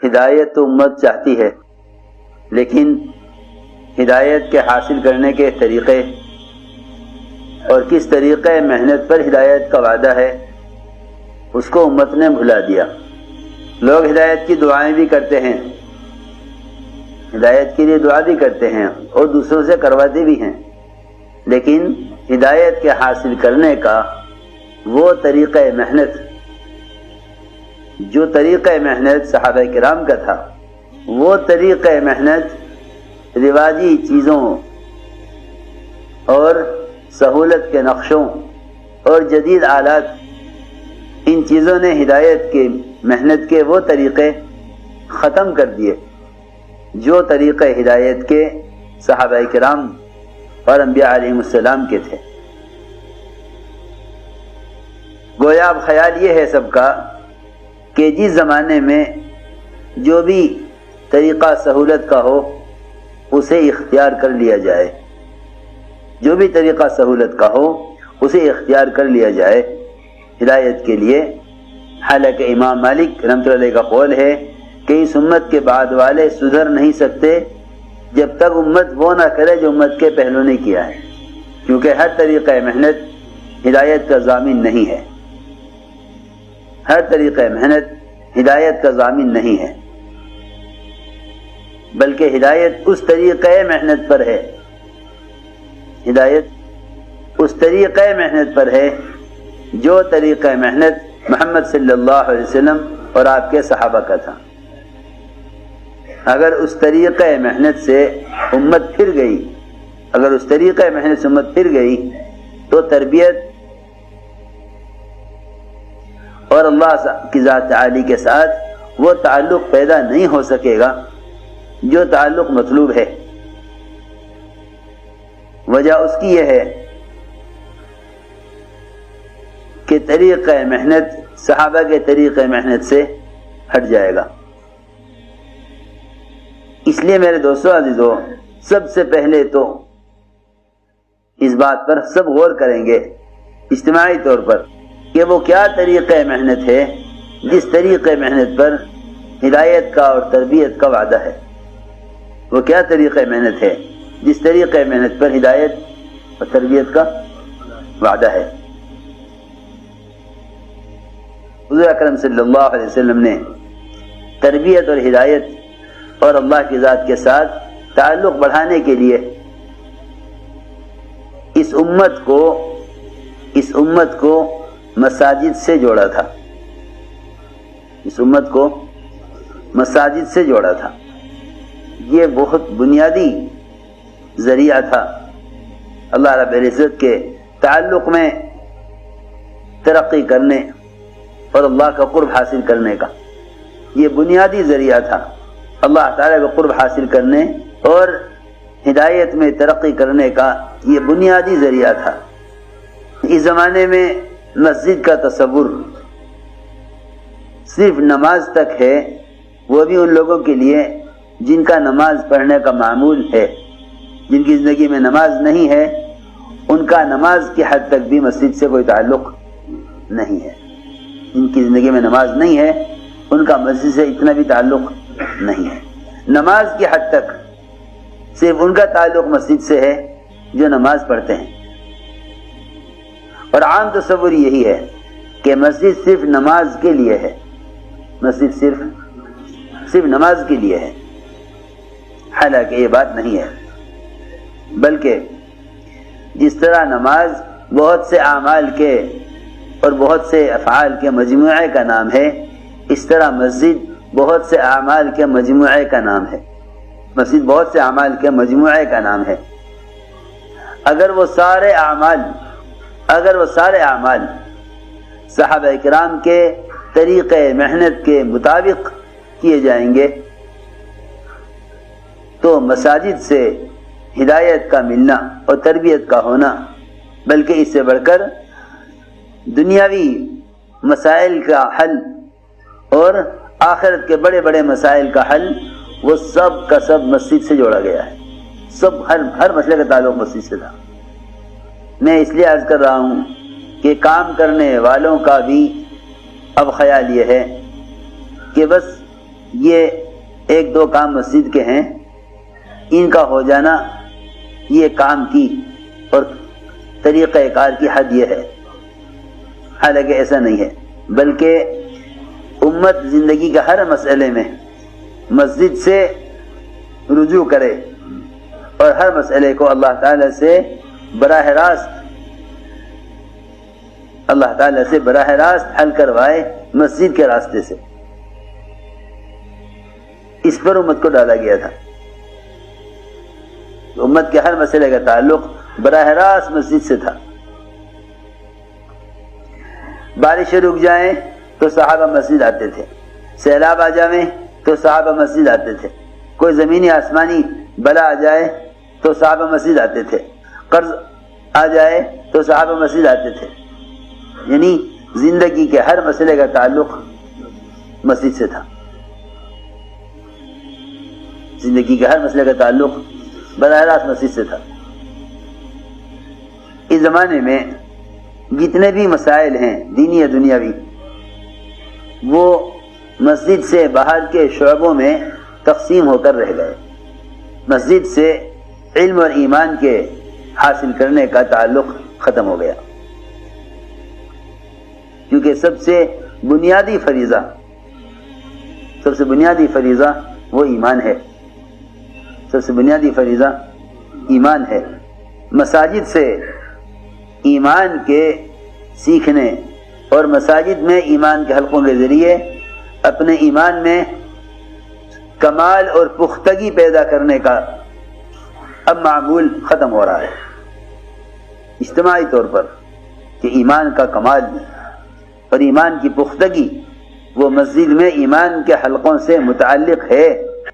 ہدایت تو امت چاہتی ہے، لیکن ہدایت کے حاصل کرنے کے طریقے اور کس طریقے محنت پر ہدایت کا وعدہ ہے اس کو امت نے بھلا دیا۔ لوگ ہدایت کی دعائیں بھی کرتے ہیں، ہدایت کے لیے دعا بھی کرتے ہیں اور دوسروں سے کرواتے بھی ہیں، لیکن ہدایت کے حاصل کرنے کا وہ طریقہ محنت جو طریقہ محنت صحابہ کرام کا تھا، وہ طریقہ محنت رواجی چیزوں اور سہولت کے نقشوں اور جدید آلات، ان چیزوں نے ہدایت کے محنت کے وہ طریقے ختم کر دیے جو طریقہ ہدایت کے صحابہ کرام اور انبیاء علیہ السلام کے تھے۔ گویا اب خیال یہ ہے سب کا کہ جس زمانے میں جو بھی طریقہ سہولت کا ہو اسے اختیار کر لیا جائے، جو بھی طریقہ سہولت کا ہو اسے اختیار کر لیا جائے ہدایت کے لیے۔ حالانکہ امام مالک رحمۃ اللہ علیہ کا قول ہے کہ اس امت کے بعد والے سدھر نہیں سکتے جب تک امت وہ نہ کرے جو امت کے پہلو نے کیا ہے، کیونکہ ہر طریقہ محنت ہدایت کا ضامن نہیں ہے، ہر طریقہ محنت ہدایت کا ضامن نہیں ہے، بلکہ ہدایت اس طریقہ محنت پر ہے، ہدایت اس طریقہ محنت پر ہے جو طریقہ محنت محمد صلی اللہ علیہ وسلم اور آپ کے صحابہ کا تھا۔ اگر اس طریقہ محنت سے امت پھر گئی، اگر اس طریقہ محنت سے امت پھر گئی تو تربیت اور اللہ کی ذات عالی کے ساتھ وہ تعلق پیدا نہیں ہو سکے گا جو تعلق مطلوب ہے۔ وجہ اس کی یہ ہے کہ طریقہ محنت صحابہ کے طریقہ محنت سے ہٹ جائے گا۔ اس لیے میرے دوستو عزیزو، سب سے پہلے تو اس بات پر سب غور کریں گے اجتماعی طور پر کہ وہ کیا طریقہ محنت ہے جس طریقہ محنت پر ہدایت کا اور تربیت کا وعدہ ہے۔ وہ کیا طریقہ محنت ہے جس طریقہ محنت پر ہدایت اور تربیت کا وعدہ ہے۔ حضور اکرم صلی اللہ علیہ وسلم نے تربیت اور ہدایت اور اللہ کی ذات کے ساتھ تعلق بڑھانے کے لیے اس امت کو مساجد سے جوڑا تھا، اس امت کو مساجد سے جوڑا تھا۔ یہ بہت بنیادی ذریعہ تھا اللہ رب العزت کے تعلق میں ترقی کرنے اور اللہ کا قرب حاصل کرنے کا۔ یہ بنیادی ذریعہ تھا اللہ تعالیٰ کا قرب حاصل کرنے اور ہدایت میں ترقی کرنے کا، یہ بنیادی ذریعہ تھا۔ اس زمانے میں مسجد کا تصور صرف نماز تک ہے، وہ بھی ان لوگوں کے لیے جن کا نماز پڑھنے کا معمول ہے۔ جن کی زندگی میں نماز نہیں ہے ان کا نماز کی حد تک بھی مسجد سے کوئی تعلق نہیں ہے، جن کی زندگی میں نماز نہیں ہے ان کا مسجد سے اتنا بھی تعلق نہیں ہے۔ نماز کی حد تک صرف ان کا تعلق مسجد سے ہے جو نماز پڑھتے ہیں، اور عام تصور یہی ہے کہ مسجد صرف نماز کے لیے ہے، مسجد صرف نماز کے لیے ہے، حالانکہ یہ بات نہیں ہے، بلکہ جس طرح نماز بہت سے اعمال کے اور بہت سے افعال کے مجموعے کا نام ہے، اس طرح مسجد بہت سے اعمال کے مجموعے کا نام ہے، مسجد بہت سے اعمال کے مجموعے کا نام ہے۔ اگر وہ سارے اعمال صحابہ کرام کے طریقے محنت کے مطابق کیے جائیں گے تو مساجد سے ہدایت کا ملنا اور تربیت کا ہونا، بلکہ اس سے بڑھ کر دنیاوی مسائل کا حل اور آخرت کے بڑے بڑے مسائل کا حل، وہ سب کا سب مسجد سے جوڑا گیا ہے۔ ہر مسئلے کا تعلق مسجد سے تھا۔ میں اس لیے عرض کر رہا ہوں کہ کام کرنے والوں کا بھی اب خیال یہ ہے کہ بس یہ ایک دو کام مسجد کے ہیں، ان کا ہو جانا یہ کام کی اور طریقہ کار کی حد یہ ہے، حالانکہ ایسا نہیں ہے، بلکہ امت زندگی کے ہر مسئلے میں مسجد سے رجوع کرے اور ہر مسئلے کو اللہ تعالیٰ سے براہ راست حل کروائے مسجد کے راستے سے۔ اس پر امت کو ڈالا گیا تھا، امت کے ہر مسئلے کا تعلق براہ راست مسجد سے تھا۔ بارشیں رک جائیں تو صحابہ مسجد آتے تھے، سیلاب آ جائیں تو صحابہ مسجد آتے تھے، کوئی زمینی آسمانی بلا آ جائے تو صحابہ مسجد آتے تھے، قرض آ جائے تو صحابہ مسجد آتے تھے۔ یعنی زندگی کے ہر مسئلے کا تعلق مسجد سے تھا، زندگی کے ہر مسئلے کا تعلق براہ راست مسجد سے تھا۔ اس زمانے میں جتنے بھی مسائل ہیں دینی یا دنیاوی، وہ مسجد سے باہر کے شعبوں میں تقسیم ہو کر رہ گئے۔ مسجد سے علم اور ایمان کے حاصل کرنے کا تعلق ختم ہو گیا، کیونکہ سب سے بنیادی فریضہ وہ ایمان ہے، سب سے بنیادی فریضہ ایمان ہے۔ مساجد سے ایمان کے سیکھنے اور مساجد میں ایمان کے حلقوں کے ذریعے اپنے ایمان میں کمال اور پختگی پیدا کرنے کا اب معمول ختم ہو رہا ہے اجتماعی طور پر، کہ ایمان کا کمال اور ایمان کی پختگی وہ مسجد میں ایمان کے حلقوں سے متعلق ہے۔